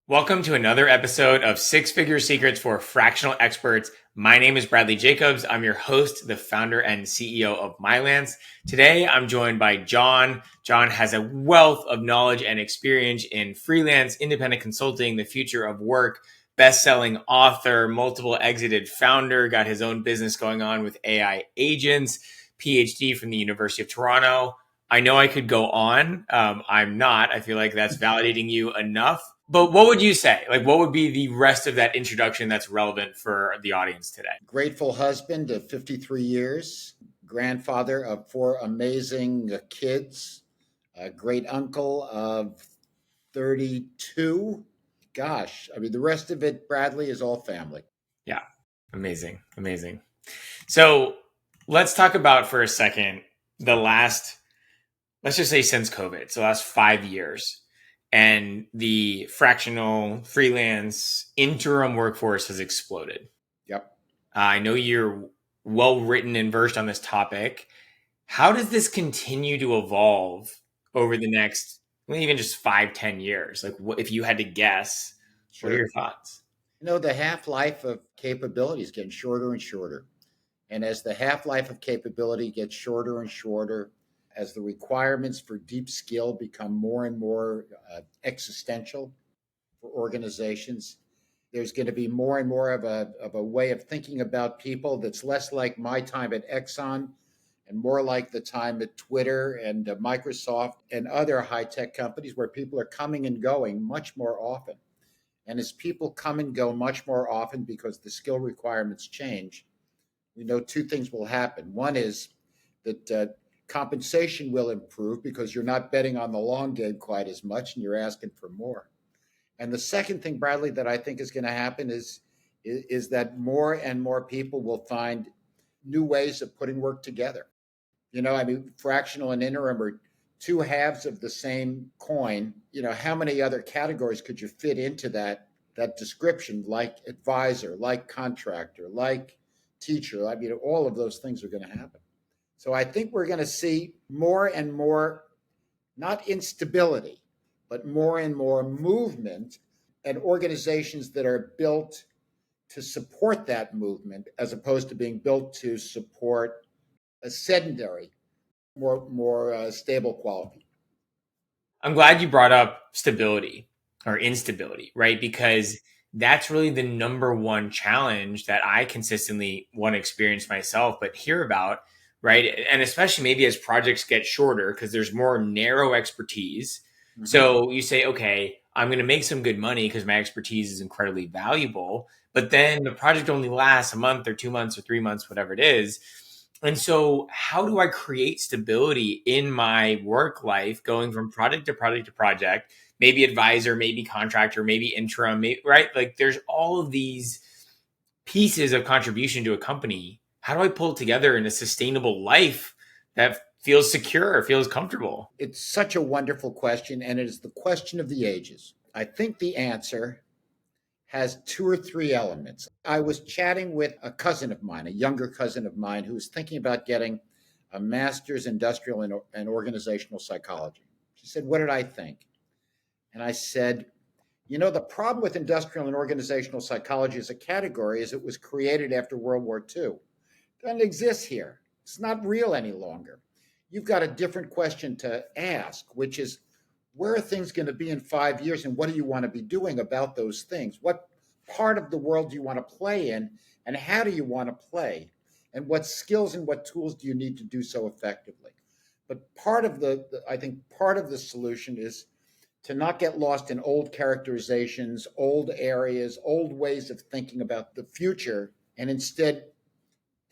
Welcome to another episode of Six Figure Secrets for Fractional Experts. My name is Bradley Jacobs. I'm your host, the founder and CEO of Mylance. Today, I'm joined by Jon. Jon has a wealth of knowledge and experience in freelance, independent consulting, the future of work, best-selling author, multiple exited founder, got his own business going on with AI agents, PhD from the University of Toronto. I know I could go on. I'm not. I feel like that's validating you enough. But what would you say? Like, what would be the rest of that introduction that's relevant for the audience today? Grateful husband of 53 years, grandfather of four amazing kids, a great uncle of 32. Gosh, I mean, the rest of it, Bradley, is all family. Yeah, amazing, amazing. So let's talk about for a second the last, let's just say since COVID, so last 5 years, and the fractional freelance interim workforce has exploded. Yep. I know you're well written and versed on this topic. How does this continue to evolve over the next, well, even just 5, 10 years? Like, what, if you had to guess, what are Sure. your thoughts? The half-life of capability is getting shorter and shorter. And as the half-life of capability gets shorter and shorter, as the requirements for deep skill become more and more existential for organizations, there's going to be more and more of a way of thinking about people that's less like my time at Exxon and more like the time at Twitter and Microsoft and other high-tech companies where people are coming and going much more often. And as people come and go much more often because the skill requirements change, we know two things will happen. One is that compensation will improve because you're not betting on the long game quite as much and you're asking for more. And the second thing, Bradley, that I think is going to happen is that more and more people will find new ways of putting work together. I mean, fractional and interim are two halves of the same coin. How many other categories could you fit into that description, like advisor, like contractor, like teacher? I mean, all of those things are going to happen. So I think we're going to see more and more, not instability, but more and more movement and organizations that are built to support that movement as opposed to being built to support a sedentary, more stable quality. I'm glad you brought up stability or instability, right? Because that's really the number one challenge that I consistently want to experience myself, but hear about, right? And especially maybe as projects get shorter, because there's more narrow expertise. Mm-hmm. So you say, okay, I'm going to make some good money because my expertise is incredibly valuable. But then the project only lasts a month or 2 months or 3 months, whatever it is. And so, how do I create stability in my work life going from project to project to project? Maybe advisor, maybe contractor, maybe interim, right? Like, there's all of these pieces of contribution to a company. How do I pull it together in a sustainable life that feels secure, feels comfortable? It's such a wonderful question, and it is the question of the ages. I think the answer has two or three elements. I was chatting with a cousin of mine, a younger cousin of mine, who was thinking about getting a master's industrial and organizational psychology. She said, "What did I think?" And I said, the problem with industrial and organizational psychology as a category is it was created after World War II. It doesn't exist here. It's not real any longer. You've got a different question to ask, which is, where are things going to be in 5 years and what do you want to be doing about those things? What part of the world do you want to play in and how do you want to play? And what skills and what tools do you need to do so effectively? But I think part of the solution is to not get lost in old characterizations, old areas, old ways of thinking about the future, and instead,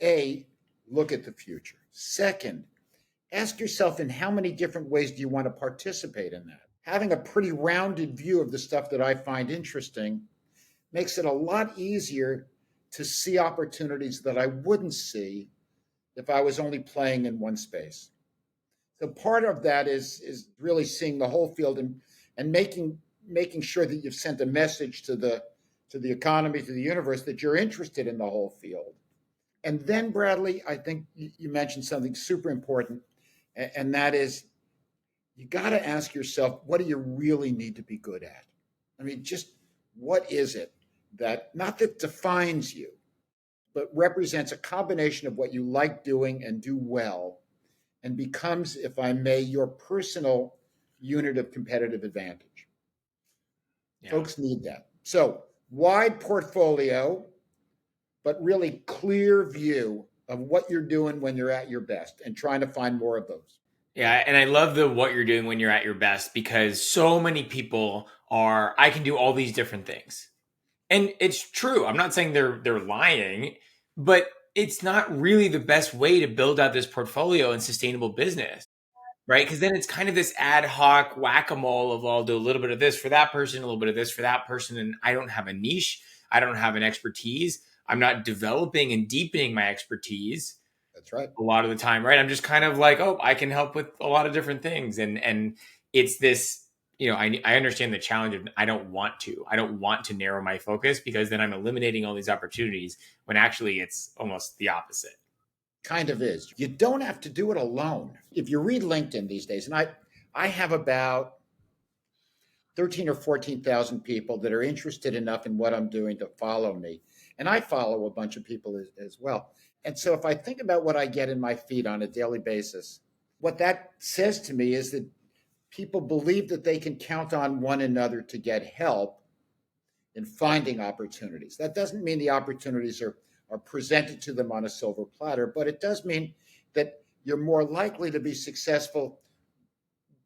A, look at the future. Second, ask yourself in how many different ways do you want to participate in that? Having a pretty rounded view of the stuff that I find interesting makes it a lot easier to see opportunities that I wouldn't see if I was only playing in one space. So part of that is really seeing the whole field and making sure that you've sent a message to the economy, to the universe, that you're interested in the whole field. And then, Bradley, I think you mentioned something super important, and that is you got to ask yourself, what do you really need to be good at? I mean, just what is it that not that defines you, but represents a combination of what you like doing and do well and becomes, if I may, your personal unit of competitive advantage. Yeah. Folks need that. So, wide portfolio, but really clear view of what you're doing when you're at your best and trying to find more of those. Yeah, and I love the what you're doing when you're at your best because so many people are I can do all these different things. And it's true. I'm not saying they're lying, but it's not really the best way to build out this portfolio and sustainable business, right? Because then it's kind of this ad hoc whack-a-mole of I'll do a little bit of this for that person, a little bit of this for that person, and I don't have a niche. I don't have an expertise. I'm not developing and deepening my expertise That's right. a lot of the time, right? I'm just kind of like, oh, I can help with a lot of different things, and it's this, I understand the challenge of I don't want to narrow my focus because then I'm eliminating all these opportunities when actually it's almost the opposite. Kind of is. You don't have to do it alone. If you read LinkedIn these days, and I have about 13 or 14,000 people that are interested enough in what I'm doing to follow me. And I follow a bunch of people as well. And so if I think about what I get in my feed on a daily basis, what that says to me is that people believe that they can count on one another to get help in finding opportunities. That doesn't mean the opportunities are presented to them on a silver platter, but it does mean that you're more likely to be successful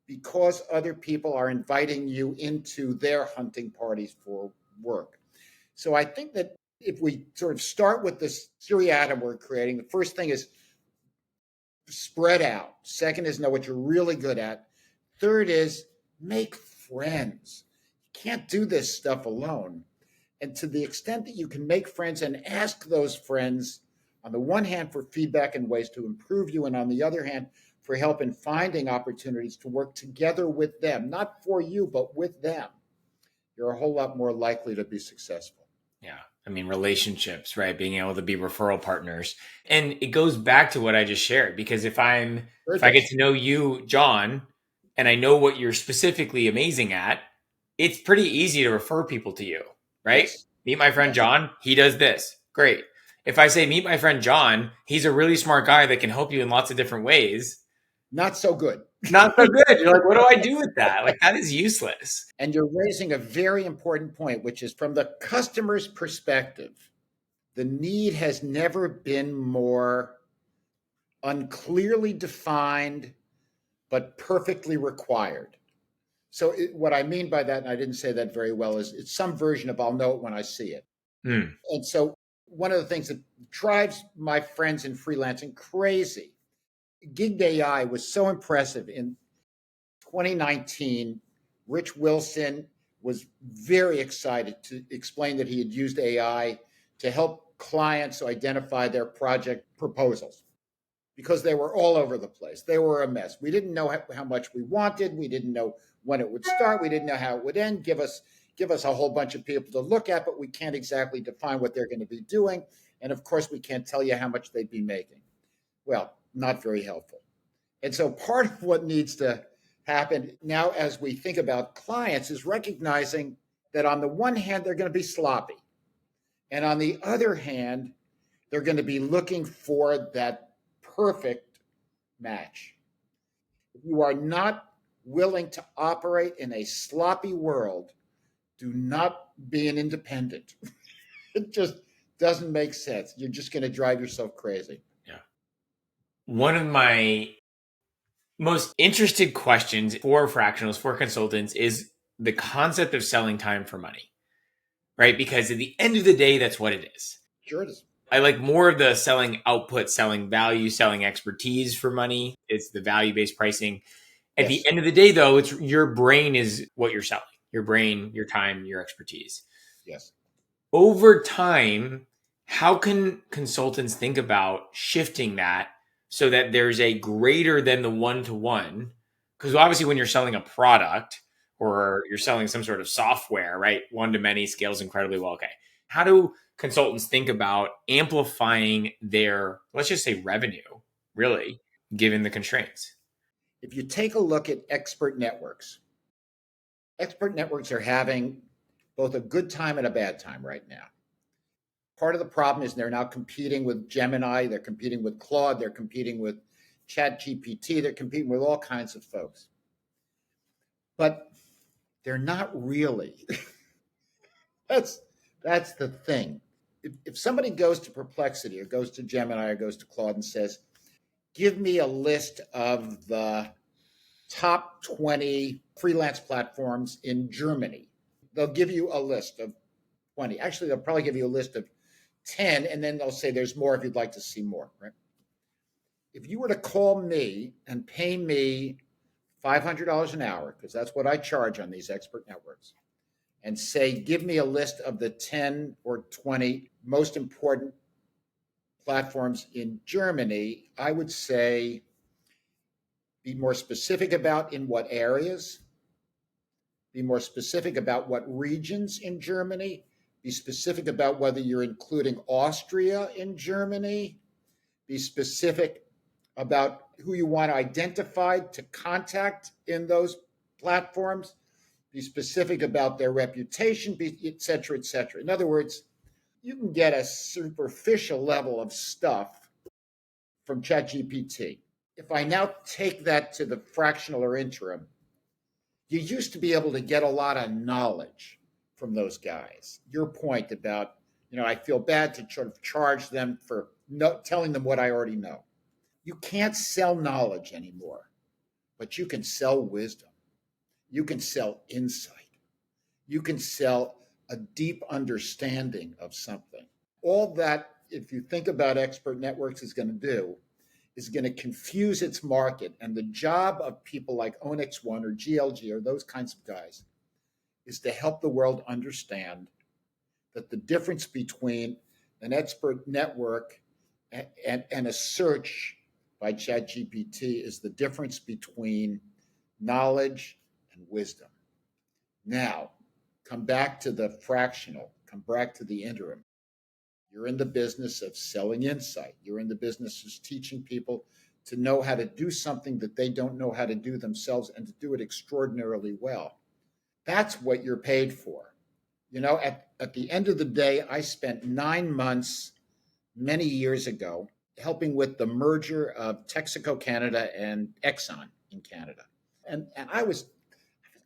because other people are inviting you into their hunting parties for work. So I think that if we sort of start with this seriatim we're creating, the first thing is spread out. Second is know what you're really good at. Third is make friends. You can't do this stuff alone. And to the extent that you can make friends and ask those friends, on the one hand, for feedback and ways to improve you, and on the other hand, for help in finding opportunities to work together with them, not for you, but with them, you're a whole lot more likely to be successful. Yeah. I mean, relationships, right? Being able to be referral partners. And it goes back to what I just shared because if I get to know you, John, and I know what you're specifically amazing at, it's pretty easy to refer people to you, right? Yes. Meet my friend Yes. John, he does this. Great. If I say meet my friend John, he's a really smart guy that can help you in lots of different ways. Not so good. Not so good. You're like, what do I do with that? Like that is useless. And you're raising a very important point, which is from the customer's perspective, the need has never been more unclearly defined, but perfectly required. So what I mean by that, and I didn't say that very well, is it's some version of I'll know it when I see it. Mm. And so one of the things that drives my friends in freelancing crazy, Gig AI was so impressive. In 2019, Rich Wilson was very excited to explain that he had used AI to help clients identify their project proposals because they were all over the place. They were a mess. We didn't know how much we wanted. We didn't know when it would start. We didn't know how it would end. Give us a whole bunch of people to look at, but we can't exactly define what they're going to be doing. And of course, we can't tell you how much they'd be making. Well, not very helpful. And so part of what needs to happen now as we think about clients is recognizing that on the one hand, they're going to be sloppy. And on the other hand, they're going to be looking for that perfect match. If you are not willing to operate in a sloppy world, do not be an independent. It just doesn't make sense. You're just going to drive yourself crazy. Yeah. One of my most interested questions for fractionals, for consultants, is the concept of selling time for money, right? Because at the end of the day, that's what it is. Sure it is. I like more of the selling output, selling value, selling expertise for money. It's the value based pricing. At the Yes. end of the day, though, it's your brain is what you're selling your brain, your time, your expertise. Yes. Over time, how can consultants think about shifting that so that there's a greater than the one to one? Because obviously, when you're selling a product or you're selling some sort of software, right? One to many scales incredibly well. Okay. How do consultants think about amplifying their, let's just say, revenue, really, given the constraints? If you take a look at expert networks are having both a good time and a bad time right now. Part of the problem is they're now competing with Gemini, they're competing with Claude, they're competing with ChatGPT, they're competing with all kinds of folks. But they're not really. that's the thing. If somebody goes to Perplexity or goes to Gemini or goes to Claude and says, give me a list of the top 20 freelance platforms in Germany, they'll give you a list of 20. Actually, they'll probably give you a list of 10, and then they'll say there's more if you'd like to see more, right? If you were to call me and pay me $500 an hour, because that's what I charge on these expert networks, and say, give me a list of the 10 or 20 most important platforms in Germany, I would say be more specific about in what areas, be more specific about what regions in Germany, be specific about whether you're including Austria in Germany, be specific about who you want identified to contact in those platforms, be specific about their reputation, et cetera, et cetera. In other words, you can get a superficial level of stuff from ChatGPT. If I now take that to the fractional or interim, you used to be able to get a lot of knowledge from those guys. Your point about, I feel bad to sort of charge them for telling them what I already know. You can't sell knowledge anymore, but you can sell wisdom. You can sell insight. You can sell a deep understanding of something. All that, if you think about expert networks, is going to do is going to confuse its market. And the job of people like Onyx One or GLG or those kinds of guys is to help the world understand that the difference between an expert network and a search by ChatGPT is the difference between knowledge and wisdom. Now, come back to the fractional, come back to the interim. You're in the business of selling insight. You're in the business of teaching people to know how to do something that they don't know how to do themselves and to do it extraordinarily well. That's what you're paid for. At the end of the day, I spent 9 months many years ago helping with the merger of Texaco Canada and Exxon in Canada. And I was,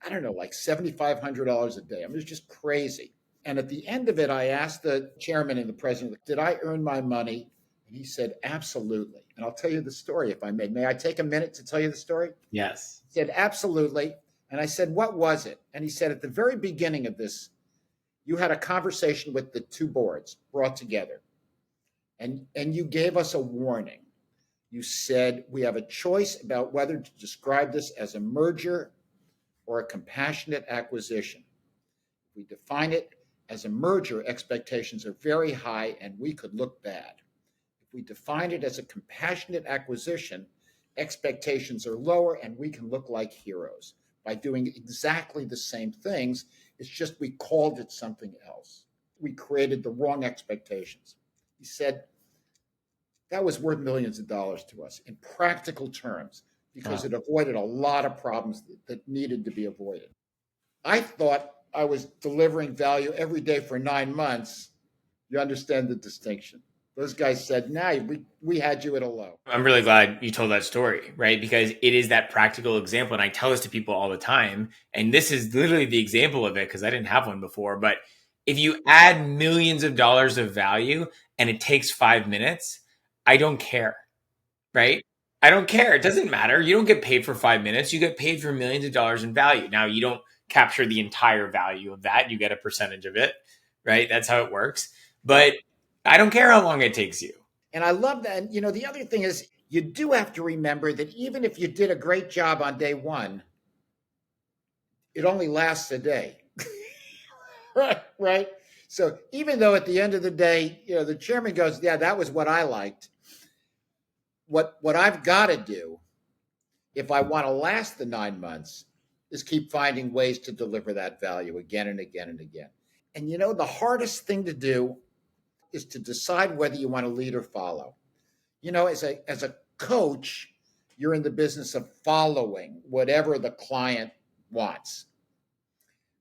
I don't know, like $7,500 a day. I mean, it was just crazy. And at the end of it, I asked the chairman and the president, did I earn my money? And he said, absolutely. And I'll tell you the story if I may. May I take a minute to tell you the story? Yes. He said, absolutely. And I said, what was it? And he said, at the very beginning of this, you had a conversation with the two boards brought together. And you gave us a warning. You said, we have a choice about whether to describe this as a merger or a compassionate acquisition. If we define it as a merger, expectations are very high and we could look bad. If we define it as a compassionate acquisition, expectations are lower and we can look like heroes by doing exactly the same things. It's just we called it something else. We created the wrong expectations. He said, that was worth millions of dollars to us in practical terms because it avoided a lot of problems that needed to be avoided. I thought I was delivering value every day for 9 months. You understand the distinction. Those guys said, nah, we had you at a low. I'm really glad you told that story, right? Because it is that practical example. And I tell this to people all the time. And this is literally the example of it because I didn't have one before. But if you add millions of dollars of value and it takes 5 minutes, I don't care, right? I don't care. It doesn't matter. You don't get paid for 5 minutes. You get paid for millions of dollars in value. Now, you don't capture the entire value of that. You get a percentage of it, right? That's how it works. But I don't care how long it takes you. And I love that. And, the other thing is you do have to remember that even if you did a great job on day one, it only lasts a day. Right. So even though at the end of the day, the chairman goes, yeah, that was what I liked. What I've got to do if I want to last the 9 months is keep finding ways to deliver that value again and again and again. And the hardest thing to do is to decide whether you want to lead or follow. As a coach, you're in the business of following whatever the client wants.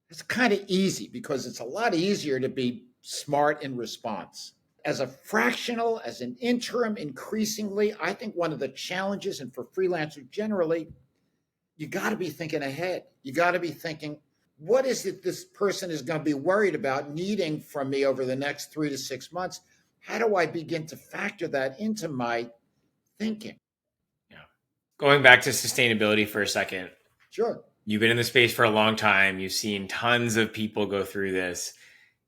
It's kind of easy because it's a lot easier to be smart in response. As a fractional, as an interim, increasingly, I think one of the challenges, and for freelancers generally, you got to be thinking ahead. You got to be thinking, what is it this person is going to be worried about needing from me over the next 3 to 6 months? How do I begin to factor that into my thinking? Yeah. Going back to sustainability for a second, Sure. you've been in the space for a long time. You've seen tons of people go through this.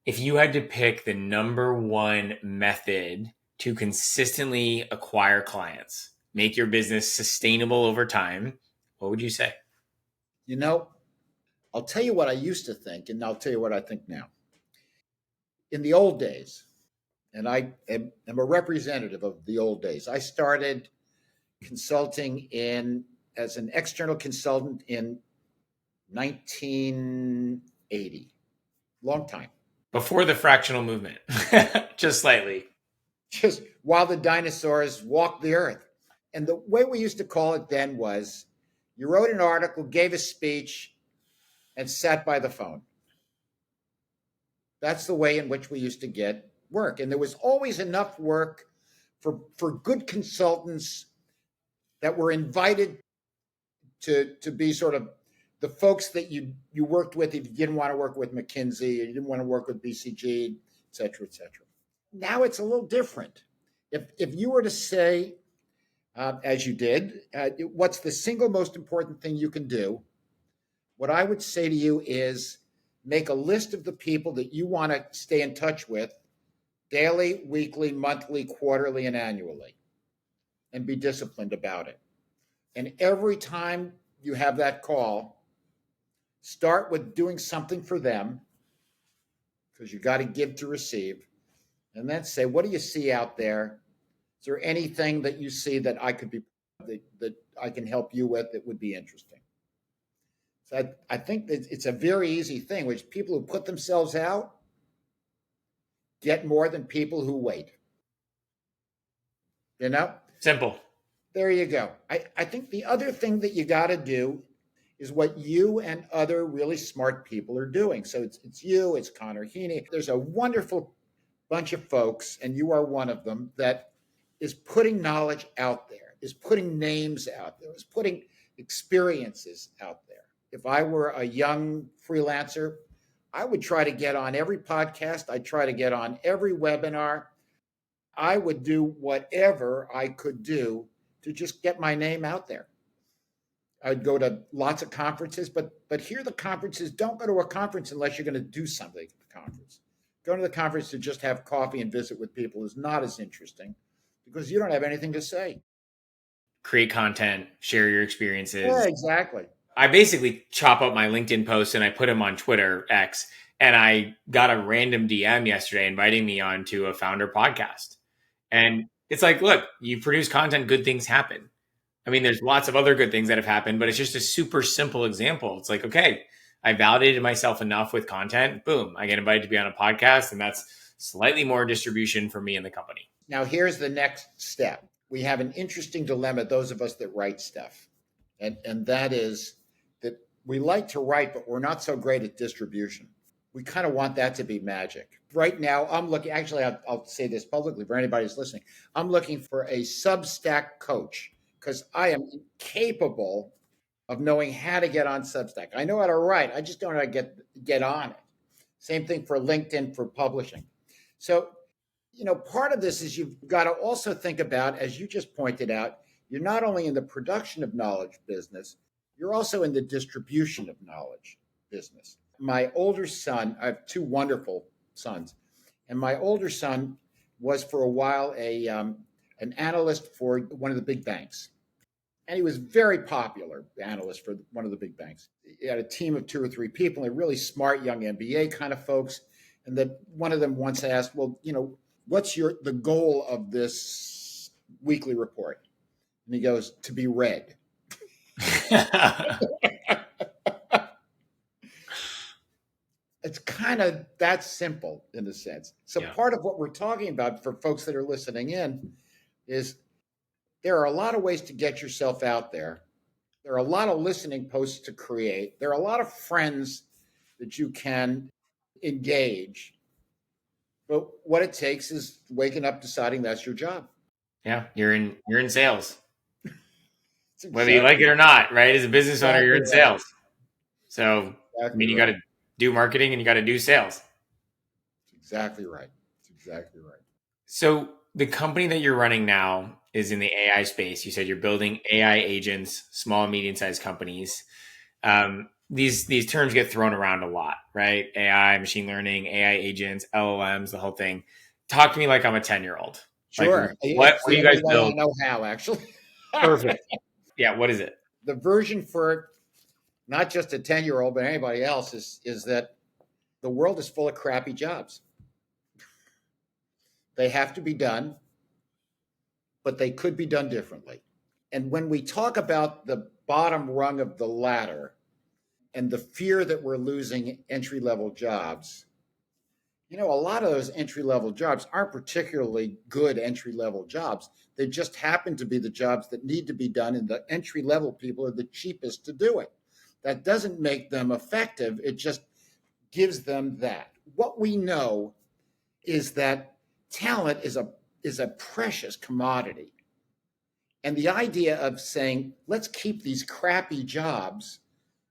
If you had to pick the number one method to consistently acquire clients, make your business sustainable over time, what would you say? You know, I'll tell you what I used to think, and I'll tell you what I think now. In the old days, and I am a representative of the old days, I started consulting in as an external consultant in 1980. Long time. Before the fractional movement, just slightly. Just while the dinosaurs walked the earth. And the way we used to call it then was you wrote an article, gave a speech, and sat by the phone. That's the way in which we used to get work. And there was always enough work for good consultants that were invited to be sort of the folks that you worked with if you didn't want to work with McKinsey, you didn't want to work with BCG, et cetera, et cetera. Now it's a little different. If you were to say, as you did, what's the single most important thing you can do? What I would say to you is make a list of the people that you want to stay in touch with daily, weekly, monthly, quarterly, and annually, and be disciplined about it. And every time you have that call, start with doing something for them because you got to give to receive. And then say, what do you see out there? Is there anything that you see that I could be that I can help you with that would be interesting? So I think that it's a very easy thing, which people who put themselves out get more than people who wait. You know? Simple. There you go. I think the other thing that you got to do is what you and other really smart people are doing. So it's you, it's Connor Heaney. There's a wonderful bunch of folks, and you are one of them, that is putting knowledge out there, is putting names out there, is putting experiences out there. If I were a young freelancer, I would try to get on every podcast. I'd try to get on every webinar. I would do whatever I could do to just get my name out there. I'd go to lots of conferences, but here the conferences, don't go to a conference unless you're going to do something at the conference. Going to the conference to just have coffee and visit with people is not as interesting because you don't have anything to say. Create content, share your experiences. Yeah, exactly. I basically chop up my LinkedIn posts and I put them on Twitter, X, and I got a random DM yesterday inviting me on to a founder podcast. And it's like, look, you produce content, good things happen. I mean, there's lots of other good things that have happened, but it's just a super simple example. It's like, okay, I validated myself enough with content. Boom, I get invited to be on a podcast, and that's slightly more distribution for me and the company. Now, here's the next step. We have an interesting dilemma, those of us that write stuff. And that is that we like to write, but we're not so great at distribution. We kind of want that to be magic. Right now, I'm looking, actually, I'll say this publicly for anybody who's listening. I'm looking for a Substack coach because I am incapable of knowing how to get on Substack. I know how to write. I just don't know how to get on it. Same thing for LinkedIn for publishing. So, part of this is you've got to also think about, as you just pointed out, you're not only in the production of knowledge business, you're also in the distribution of knowledge business. My older son, I have two wonderful sons, and my older son was for a while an analyst for one of the big banks. And he was very popular analyst for one of the big banks. He had a team of 2 or 3 people, and really smart young MBA kind of folks. And that one of them once asked, well, what's the goal of this weekly report? And he goes, to be read. It's kind of that simple in a sense. So Part of what we're talking about for folks that are listening in is there are a lot of ways to get yourself out there. There are a lot of listening posts to create. There are a lot of friends that you can engage. But what it takes is waking up, deciding that's your job. Yeah, you're in sales, It's whether you like it or not, right? As a business owner, you're exactly in right. sales. So, I Exactly mean, you got right. to do marketing and you got to do sales. It's exactly right. It's exactly right. So, the company that you're running now is in the AI space. You said you're building AI agents, small and medium sized companies. These terms get thrown around a lot, right? AI, machine learning, AI agents, LLMs, the whole thing. Talk to me like I'm a 10-year-old. Like, Sure. what It's do the you only guys way I build? know how, actually. Perfect. Yeah, what is it? The version for not just a 10-year-old, but anybody else is that the world is full of crappy jobs. They have to be done, but they could be done differently. And when we talk about the bottom rung of the ladder and the fear that we're losing entry level jobs, a lot of those entry level jobs aren't particularly good entry level jobs. They just happen to be the jobs that need to be done, and the entry level people are the cheapest to do it. That doesn't make them effective. It just gives them that. What we know is that talent is a precious commodity. And the idea of saying, let's keep these crappy jobs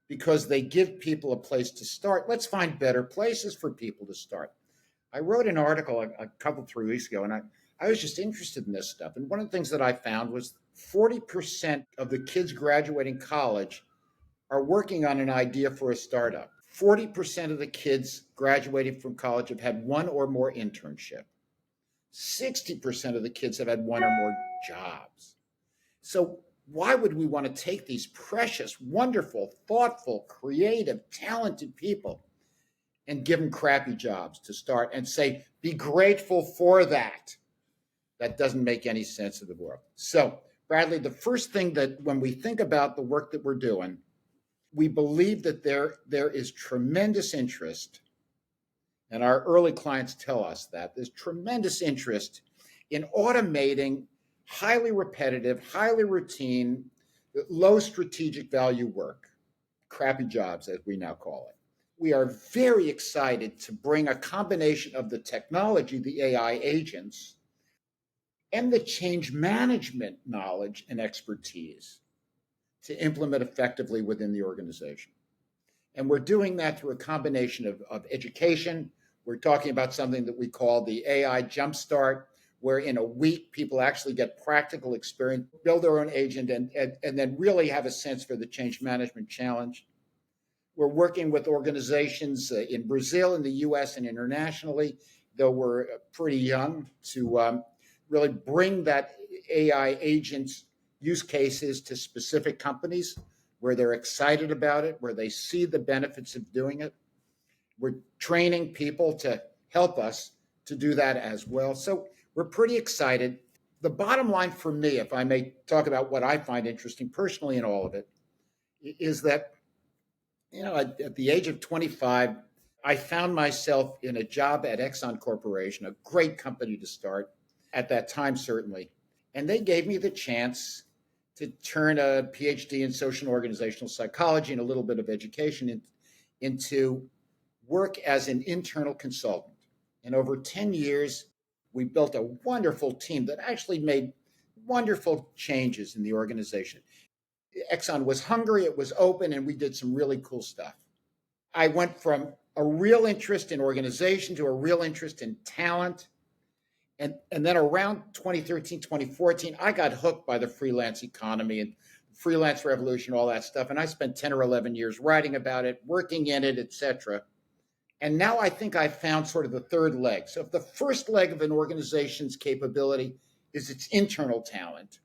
because they give people a place to start. Let's find better places for people to start. I wrote an article a couple, 3 weeks ago, and I was just interested in this stuff. And one of the things that I found was 40% of the kids graduating college are working on an idea for a startup. 40% of the kids graduating from college have had one or more internship. 60% of the kids have had one or more jobs. So why would we want to take these precious, wonderful, thoughtful, creative, talented people and give them crappy jobs to start and say, be grateful for that? That doesn't make any sense in the world. So, Bradley, the first thing that when we think about the work that we're doing, we believe that there is tremendous interest, and our early clients tell us that there's tremendous interest in automating highly repetitive, highly routine, low strategic value work, crappy jobs, as we now call it. We are very excited to bring a combination of the technology, the AI agents, and the change management knowledge and expertise to implement effectively within the organization. And we're doing that through a combination of education. We're talking about something that we call the AI Jumpstart, where in a week people actually get practical experience, build their own agent, and then really have a sense for the change management challenge. We're working with organizations in Brazil, in the US, and internationally, though we're pretty young, to really bring that AI agents use cases to specific companies where they're excited about it, where they see the benefits of doing it. We're training people to help us to do that as well. So we're pretty excited. The bottom line for me, if I may talk about what I find interesting personally in all of it, is that, at the age of 25, I found myself in a job at Exxon Corporation, a great company to start at that time, certainly. And they gave me the chance to turn a PhD in social and organizational psychology and a little bit of education into work as an internal consultant. And over 10 years, we built a wonderful team that actually made wonderful changes in the organization. Exxon was hungry, it was open, and we did some really cool stuff. I went from a real interest in organization to a real interest in talent. And then around 2013, 2014, I got hooked by the freelance economy and freelance revolution, all that stuff. And I spent 10 or 11 years writing about it, working in it, etc. And now I think I found sort of the third leg. So if the first leg of an organization's capability is its internal talent,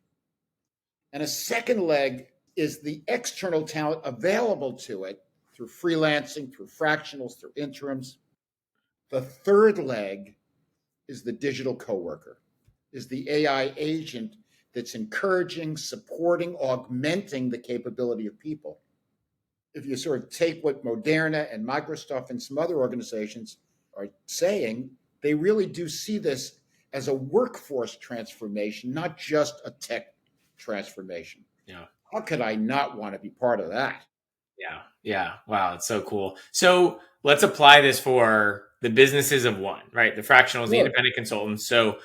and a second leg is the external talent available to it through freelancing, through fractionals, through interims. The third leg is the digital coworker, is the AI agent that's encouraging, supporting, augmenting the capability of people. If you sort of take what Moderna and Microsoft and some other organizations are saying, they really do see this as a workforce transformation, not just a tech transformation. Yeah. How could I not want to be part of that? Yeah. Yeah. Wow. It's so cool. So let's apply this for the businesses of one, right? The fractionals, the Sure. independent consultants. So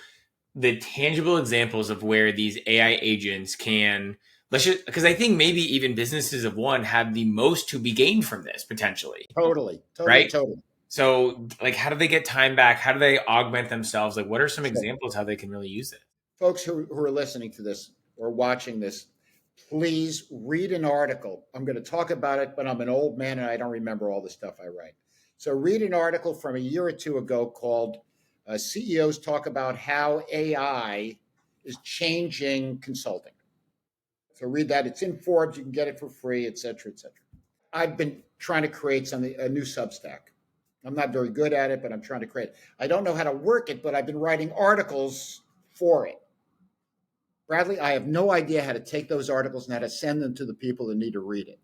the tangible examples of where these AI agents can, let's just, because I think maybe even businesses of one have the most to be gained from this potentially, Totally, totally, right? totally. So, like, how do they get time back? How do they augment themselves? Like, what are some Sure. examples how they can really use it? Folks who are listening to this or watching this, please read an article. I'm going to talk about it, but I'm an old man and I don't remember all the stuff I write. So read an article from a year or two ago called CEOs Talk About How AI is Changing Consulting. So read that. It's in Forbes. You can get it for free, et cetera, et cetera. I've been trying to create something, a new Substack. I'm not very good at it, but I'm trying to create it. I don't know how to work it, but I've been writing articles for it. Bradley, I have no idea how to take those articles and how to send them to the people that need to read it.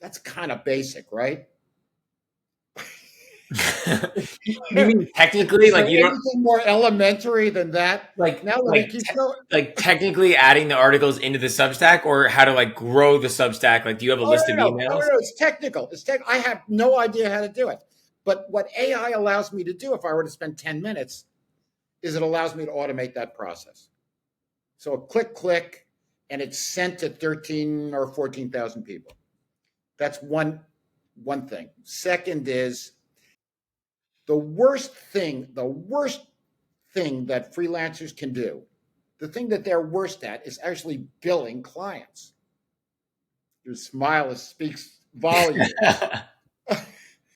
That's kind of basic, right? You mean technically, Is like there you don't anything more elementary than that? like Now let like me keep te- going. like technically adding the articles into the Substack, or how to like grow the Substack? Like, do you have a Oh list of no, no, no, emails? no! It's technical. It's tech. I have no idea how to do it. But what AI allows me to do, if I were to spend 10 minutes, is it allows me to automate that process. So a click, click, and it's sent to 13 or 14,000 people. That's one thing. Second is the worst thing that freelancers can do, the thing that they're worst at is actually billing clients. Your smile speaks volumes.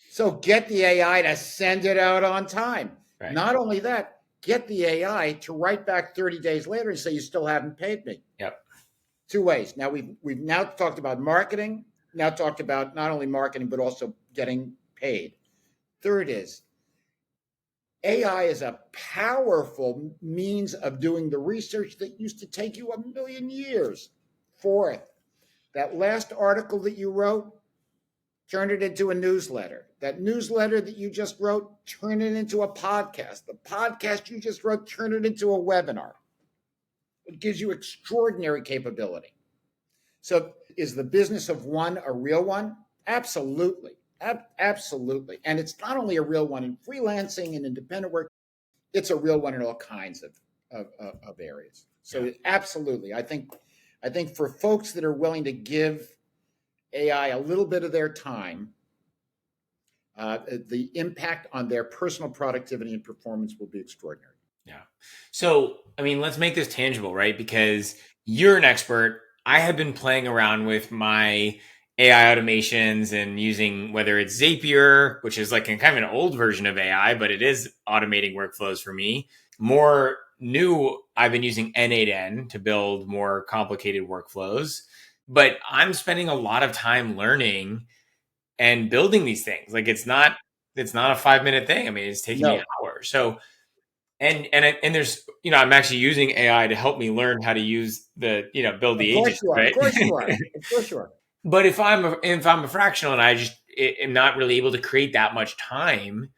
So get the AI to send it out on time. Right. Not only that, get the AI to write back 30 days later and say, you still haven't paid me. Yep. Two ways. Now we've now talked about marketing, now talked about not only marketing, but also getting paid. Third is AI is a powerful means of doing the research that used to take you a million years. Fourth, that last article that you wrote, turn it into a newsletter. That newsletter that you just wrote, turn it into a podcast. The podcast you just wrote, turn it into a webinar. It gives you extraordinary capability. So, is the business of one a real one? Absolutely. Absolutely. And it's not only a real one in freelancing and independent work, it's a real one in all kinds of areas. Yeah. So, absolutely. I think for folks that are willing to give AI a little bit of their time, the impact on their personal productivity and performance will be extraordinary. Yeah. So, I mean, let's make this tangible, right? Because you're an expert. I have been playing around with my AI automations and using whether it's Zapier, which is like a kind of an old version of AI, but it is automating workflows for me. More new, I've been using N8N to build more complicated workflows. But I'm spending a lot of time learning and building these things. Like it's not a 5 minute thing. I mean, it's taking me No, hours. So and there's I'm actually using AI to help me learn how to use build the of course agents, you are. Of right? course you are. Of course you are. But if I'm a fractional and I just am not really able to create that much time,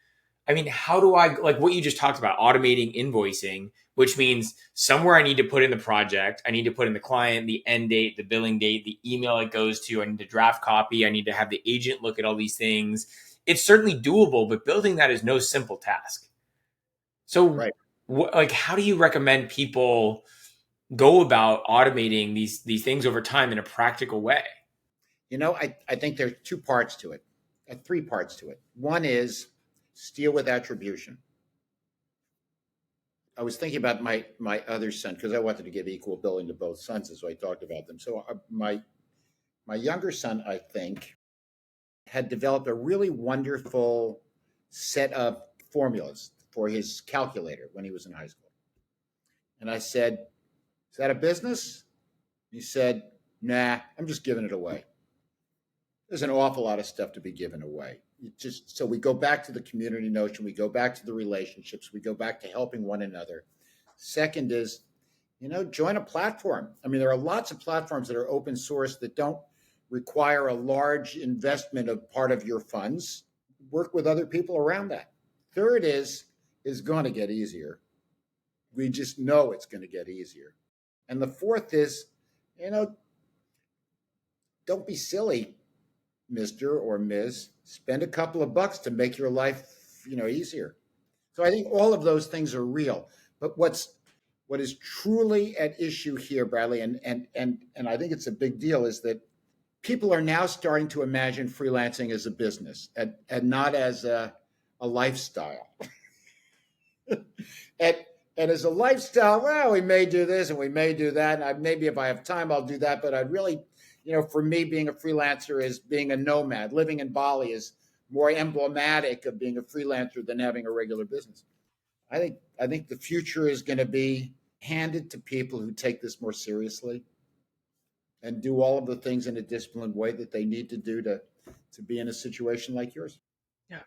I mean, how do I, like what you just talked about, automating invoicing, which means somewhere I need to put in the project, I need to put in the client, the end date, the billing date, the email it goes to, I need to draft copy, I need to have the agent look at all these things. It's certainly doable, but building that is no simple task. So, Right. like, how do you recommend people go about automating these things over time in a practical way? I think there's two parts to it, three parts to it. One is steal with attribution. I was thinking about my other son because I wanted to give equal billing to both sons, as I talked about them. So my younger son, I think, had developed a really wonderful set of formulas for his calculator when he was in high school. And I said, "Is that a business?" He said, "Nah, I'm just giving it away." There's an awful lot of stuff to be given away. So we go back to the community notion, we go back to the relationships, we go back to helping one another. Second is, join a platform. I mean, there are lots of platforms that are open source that don't require a large investment of part of your funds. Work with other people around that. Third is going to get easier. We just know it's going to get easier. And the fourth is, don't be silly. Mr. or Ms., spend a couple of bucks to make your life, easier. So I think all of those things are real. But what is truly at issue here, Bradley, and I think it's a big deal, is that people are now starting to imagine freelancing as a business and not as a lifestyle. and and as a lifestyle, well, we may do this and we may do that. And maybe if I have time, I'll do that. But I'd really, for me, being a freelancer is being a nomad. Living in Bali is more emblematic of being a freelancer than having a regular business. I think the future is going to be handed to people who take this more seriously and do all of the things in a disciplined way that they need to do to be in a situation like yours. Yeah.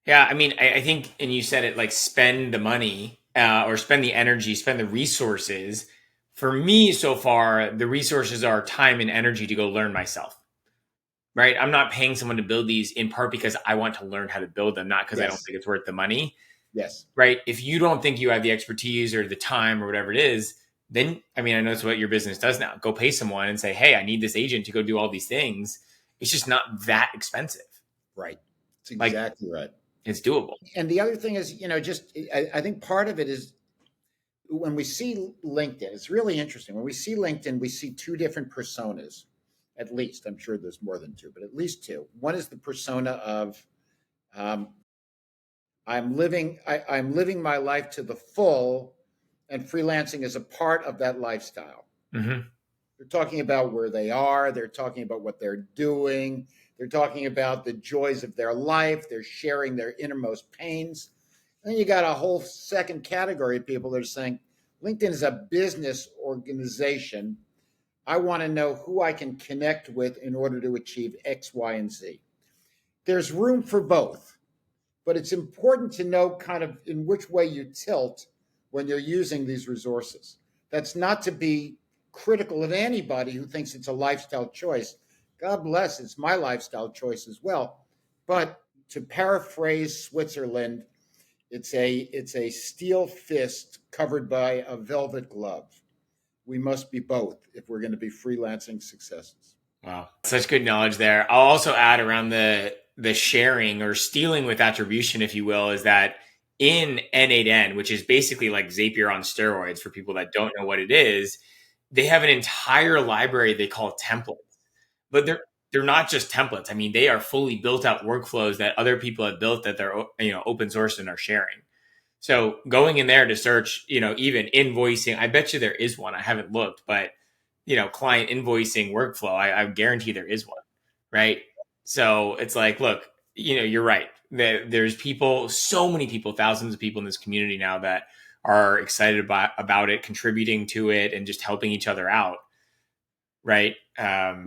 Yeah. I mean, I think, and you said it, like, spend the money or spend the energy, spend the resources. For me, so far, the resources are time and energy to go learn myself. Right. I'm not paying someone to build these in part because I want to learn how to build them, not because I don't Yes. think it's worth the money. Yes. Right. If you don't think you have the expertise or the time or whatever it is, then, I mean, I know that's what your business does now. Go pay someone and say, hey, I need this agent to go do all these things. It's just not that expensive. Right. It's Like, exactly right. it's doable. And the other thing is, I think part of it is when we see LinkedIn, it's really interesting. When we see LinkedIn, we see two different personas, at least. I'm sure there's more than two, but at least two. One is the persona of um, I'm living my life to the full, and freelancing is a part of that lifestyle. Mm-hmm. They're talking about where they are. They're talking about what they're doing. They're talking about the joys of their life. They're sharing their innermost pains. And then you got a whole second category of people that are saying, LinkedIn is a business organization. I want to know who I can connect with in order to achieve X, Y, and Z. There's room for both, but it's important to know kind of in which way you tilt when you're using these resources. That's not to be critical of anybody who thinks it's a lifestyle choice. God bless, it's my lifestyle choice as well. But to paraphrase Switzerland, it's a steel fist covered by a velvet glove. We must be both if we're going to be freelancing successes. Wow. Such good knowledge there. I'll also add around the sharing or stealing with attribution, if you will, is that in N8N, which is basically like Zapier on steroids for people that don't know what it is, they have an entire library they call templates. But they're not just templates. I mean, they are fully built out workflows that other people have built that they're open source and are sharing. So going in there to search, even invoicing, I bet you there is one. I haven't looked, but client invoicing workflow, I guarantee there is one, right? So it's like, look, you're right. There's people, so many people, thousands of people in this community now that are excited about it, contributing to it, and just helping each other out, right? Yeah.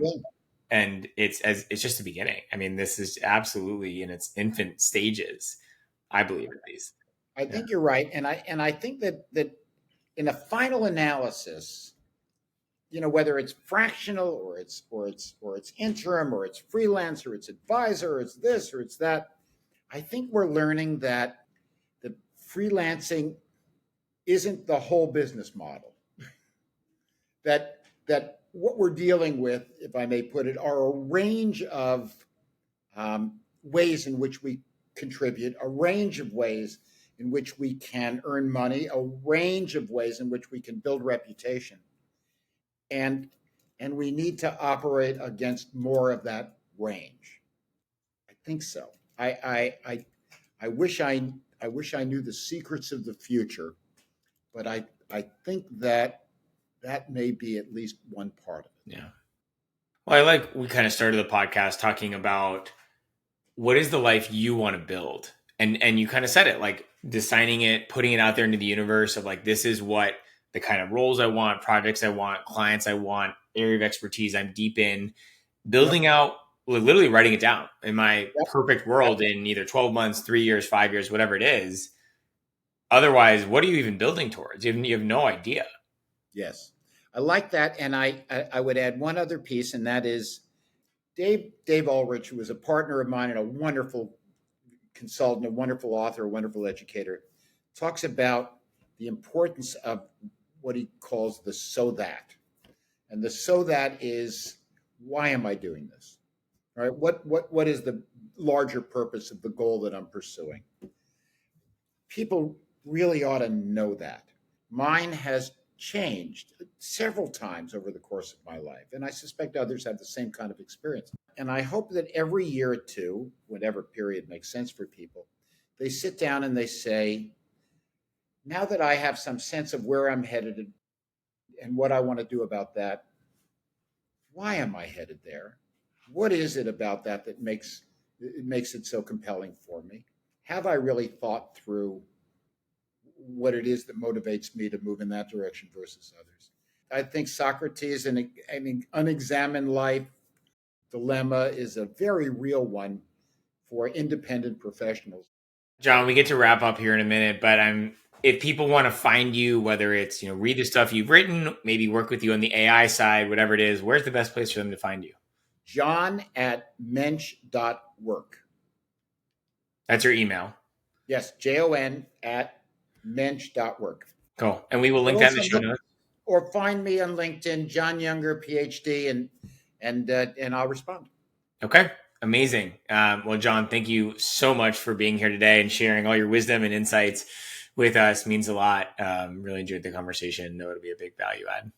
And it's just the beginning. I mean, this is absolutely in its infant stages, I believe, at least. I think you're right, and I think that in a final analysis, whether it's fractional or it's interim or it's freelance or it's advisor or it's this or it's that, I think we're learning that the freelancing isn't the whole business model. That what we're dealing with, if I may put it, are a range of ways in which we contribute, a range of ways in which we can earn money, a range of ways in which we can build reputation. And we need to operate against more of that range. I think so. I wish I knew the secrets of the future, but I think that may be at least one part of it. Yeah. Well, we kind of started the podcast talking about what is the life you want to build, and you kind of said it, like designing it, putting it out there into the universe of like, this is what the kind of roles I want, projects I want, clients I want, area of expertise I'm deep in, building out, literally writing it down in my perfect world in either 12 months, 3 years, 5 years, whatever it is. Otherwise, what are you even building towards? You have no idea. Yes, I like that, and I would add one other piece, and that is Dave Ulrich, who was a partner of mine and a wonderful consultant, a wonderful author, a wonderful educator, talks about the importance of what he calls the so that. And the so that is, why am I doing this? right? What is the larger purpose of the goal that I'm pursuing? People really ought to know that. Mine has changed several times over the course of my life, and I suspect others have the same kind of experience. And I hope that every year or two, whatever period makes sense for people, they sit down and they say, now that I have some sense of where I'm headed and what I want to do about that, why am I headed there? What is it about that that makes it so compelling for me? Have I really thought through what it is that motivates me to move in that direction versus others? I think Socrates and an unexamined life dilemma is a very real one for independent professionals. John, we get to wrap up here in a minute, but if people want to find you, whether it's, read the stuff you've written, maybe work with you on the AI side, whatever it is, where's the best place for them to find you? Jon@mensch.work. That's your email. Yes, Jon@mensch.work. Cool. And we will link that in the show notes. Or find me on LinkedIn, Jon Younger, PhD, and I'll respond. Okay. Amazing. Well, John, thank you so much for being here today and sharing all your wisdom and insights with us. Means a lot. Really enjoyed the conversation. Know it'll be a big value add.